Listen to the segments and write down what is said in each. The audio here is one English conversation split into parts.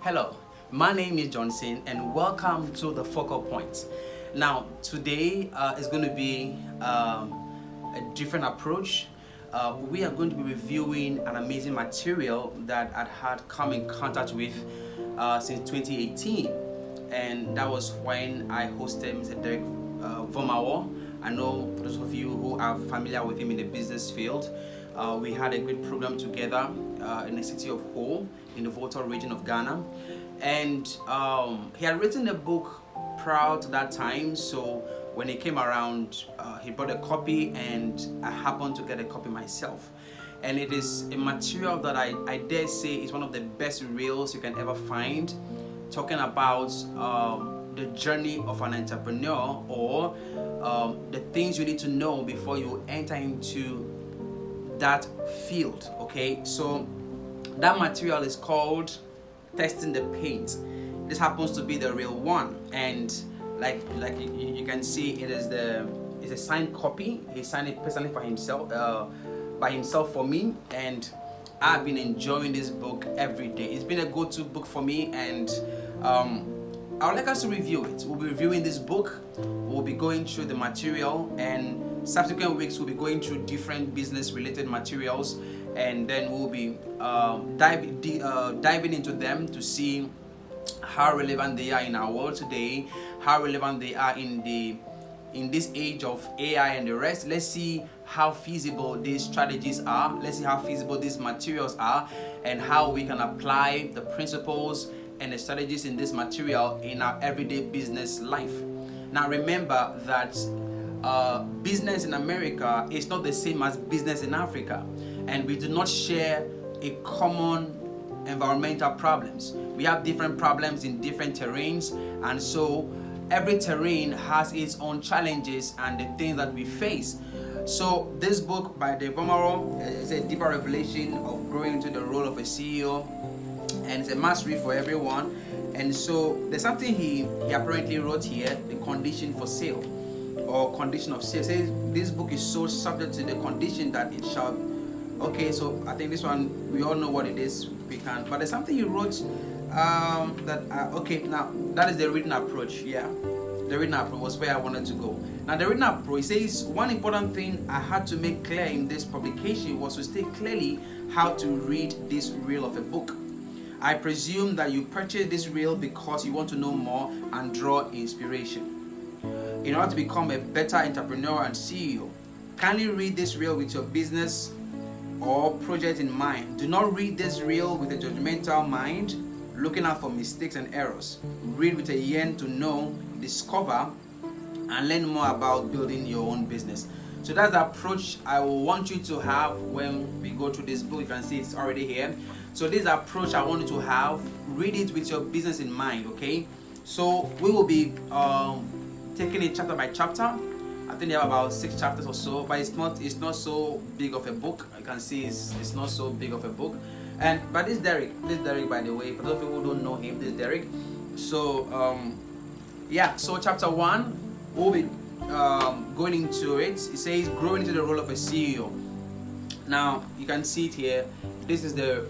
Hello, my name is Johnson and welcome to the Focal Point. Now, today is going to be a different approach. We are going to be reviewing an amazing material that I had come in contact with since 2018, and that was when I hosted Mr. Derrick Vormawor. I know for those of you who are familiar with him in the business field, we had a great program together in the city of Ho in the Volta region of Ghana, and he had written a book prior to that time. So when he came around, he brought a copy, and I happened to get a copy myself. And it is a material that I dare say is one of the best reels you can ever find, talking about the journey of an entrepreneur, or the things you need to know before you enter into that field. Okay, so that material is called Testing the Paint. This happens to be the real one, and like you can see, it's a signed copy. He signed it personally for himself, by himself for me, and I've been enjoying this book every day. It's been a go-to book for me, and I would like us to review it. We'll be reviewing this book, we'll be going through the material, and subsequent weeks we'll be going through different business related materials, and then we'll be diving into them to see how relevant they are in our world today, how relevant they are in this age of AI and the rest. Let's see how feasible these strategies are. Let's see how feasible these materials are, and how we can apply the principles and the strategies in this material in our everyday business life. Now remember that business in America is not the same as business in Africa, and we do not share a common environmental problems. We have different problems in different terrains, and so every terrain has its own challenges and the things that we face. So this book by Derrick Vormawor is a deeper revelation of growing into the role of a CEO, and it's a must read for everyone. And so there's something he apparently wrote here, the condition for sale, or condition of sale. It says this book is so subject to the condition that it shall. Okay, so I think this one we all know what it is. We can, but there's something he wrote okay, now that is the reading approach. Yeah, the reading approach was where I wanted to go. Now the reading approach says one important thing I had to make clear in this publication was to state clearly how to read this reel of a book. I presume that you purchased this reel because you want to know more and draw inspiration in order to become a better entrepreneur and CEO. Kindly read this reel with your business or project in mind. Do not read this reel with a judgmental mind, looking out for mistakes and errors. Read with a yearn to know, discover, and learn more about building your own business. So that's the approach I want you to have when we go through this book. You can see it's already here. So this approach I want you to have. Read it with your business in mind. Okay, so we will be taking it chapter by chapter. I think they have about 6 chapters or so, but it's not so big of a book. You can see it's not so big of a book. But this Derrick, by the way, for those people who don't know him, this Derrick. So so chapter 1, we'll be going into it. It says growing into the role of a CEO. Now you can see it here. This is the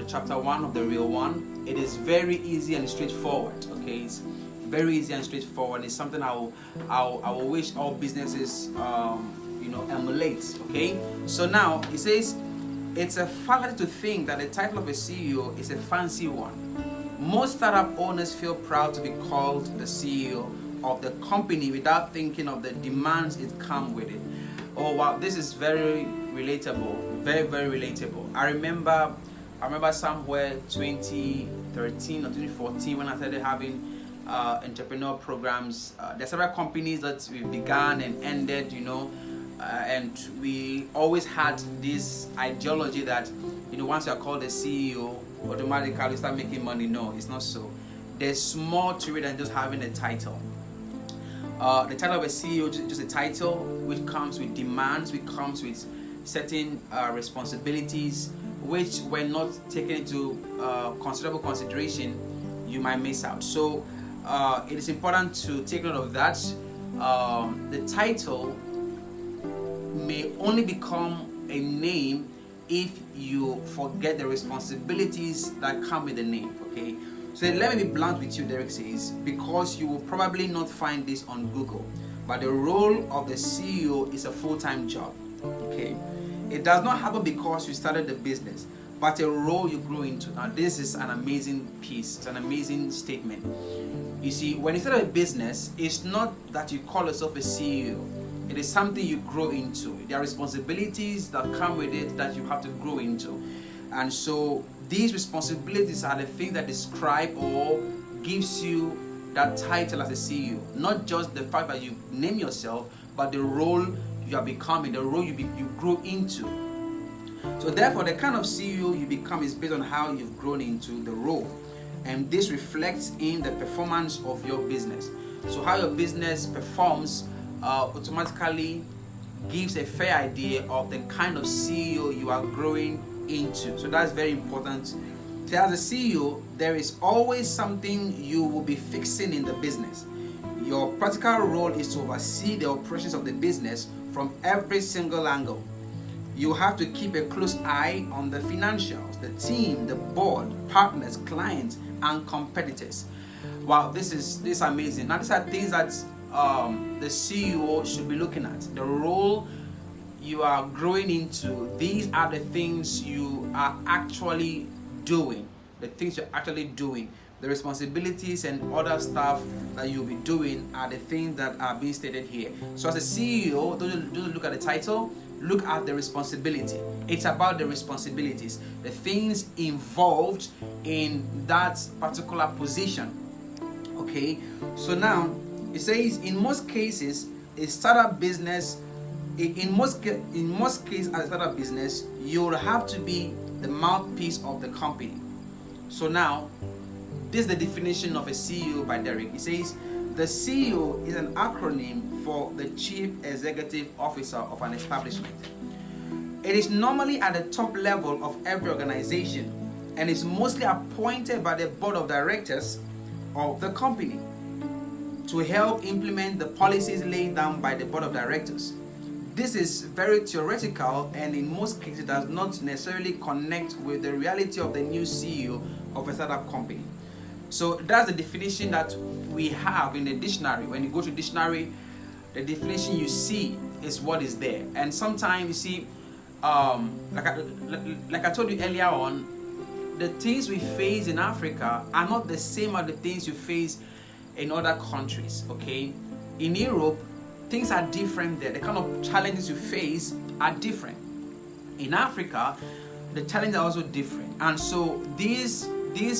chapter 1 of the real one. It is very easy and straightforward. Okay, it's very easy and straightforward. It's something I will wish all businesses emulate. Okay, so now it says it's a fallacy to think that the title of a CEO is a fancy one. Most startup owners feel proud to be called the CEO of the company without thinking of the demands it comes with it. Oh wow, this is very relatable, very relatable. I remember somewhere 2013 or 2014 when I started having entrepreneur programs. There are several companies that we began and ended, and we always had this ideology that once you are called a CEO, automatically you start making money. No, it's not so. There's more to it than just having a title. The title of a CEO is just a title which comes with demands, which comes with certain responsibilities, which when not taken into considerable consideration, you might miss out. So it is important to take note of that. The title may only become a name if you forget the responsibilities that come with the name. Okay, So let me be blunt with you, Derrick says, because you will probably not find this on Google, but the role of the CEO is a full-time job. Okay, it does not happen because you started the business, but a role you grow into. Now this is an amazing piece. It's an amazing statement. You see, when you start a business, it's not that you call yourself a CEO. It is something you grow into. There are responsibilities that come with it that you have to grow into. And so these responsibilities are the things that describe or gives you that title as a CEO. Not just the fact that you name yourself, but the role you are becoming, the role you grow into. So therefore, the kind of CEO you become is based on how you've grown into the role. And this reflects in the performance of your business. So how your business performs automatically gives a fair idea of the kind of CEO you are growing into. So that's very important. So as a CEO, there is always something you will be fixing in the business. Your practical role is to oversee the operations of the business from every single angle. You have to keep a close eye on the financials, the team, the board, partners, clients, and competitors. Wow, this is amazing. Now these are things that the CEO should be looking at. The role you are growing into, these are the things you are actually doing. The things you're actually doing. The responsibilities and other stuff that you'll be doing are the things that are being stated here. So as a CEO, don't look at the title, look at the responsibility. It's about the responsibilities, the things involved in that particular position. Okay, so now it says in most cases, a startup business, in most cases as a startup business, you'll have to be the mouthpiece of the company. So now, this is the definition of a CEO by Derrick. He says, the CEO is an acronym for the Chief Executive Officer of an establishment. It is normally at the top level of every organization and is mostly appointed by the board of directors of the company to help implement the policies laid down by the board of directors. This is very theoretical and in most cases does not necessarily connect with the reality of the new CEO of a startup company. So that's the definition that we have in the dictionary. When you go to dictionary, the definition you see is what is there. And sometimes you see, like I told you earlier on, the things we face in Africa are not the same as the things you face in other countries. Okay, in Europe, things are different there. The kind of challenges you face are different. In Africa, the challenges are also different. And so this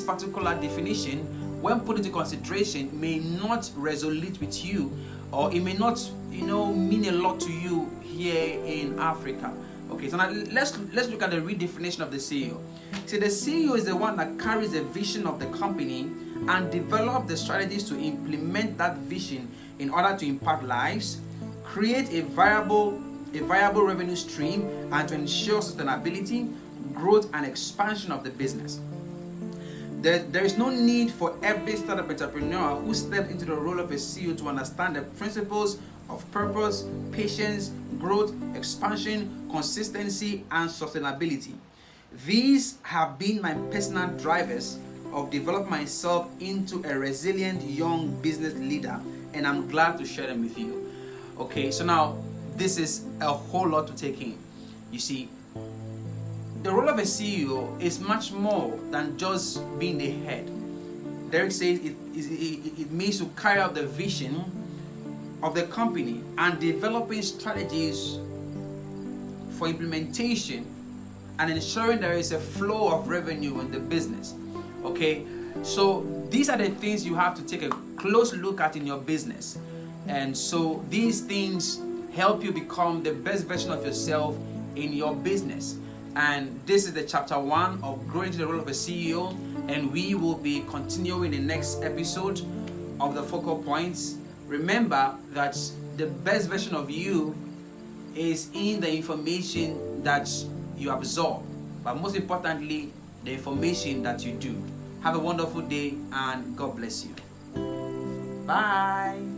particular definition, when put into consideration, may not resonate with you, or it may not, mean a lot to you here in Africa. Okay, so now let's look at the redefinition of the CEO. See, the CEO is the one that carries the vision of the company and develop the strategies to implement that vision in order to impact lives, create a viable revenue stream, and to ensure sustainability, growth, and expansion of the business. There is no need for every startup entrepreneur who steps into the role of a CEO to understand the principles of purpose, patience, growth, expansion, consistency, and sustainability. These have been my personal drivers of developing myself into a resilient young business leader, and I'm glad to share them with you. Okay, so now this is a whole lot to take in. You see, the role of a CEO is much more than just being the head. Derrick says it means to carry out the vision of the company and developing strategies for implementation and ensuring there is a flow of revenue in the business. Okay, so these are the things you have to take a close look at in your business. And so these things help you become the best version of yourself in your business. And this is the chapter 1 of growing to the role of a CEO, and we will be continuing the next episode of the focal points. Remember that the best version of you is in the information that you absorb, but most importantly, the information that you do. Have a wonderful day and God bless you. Bye.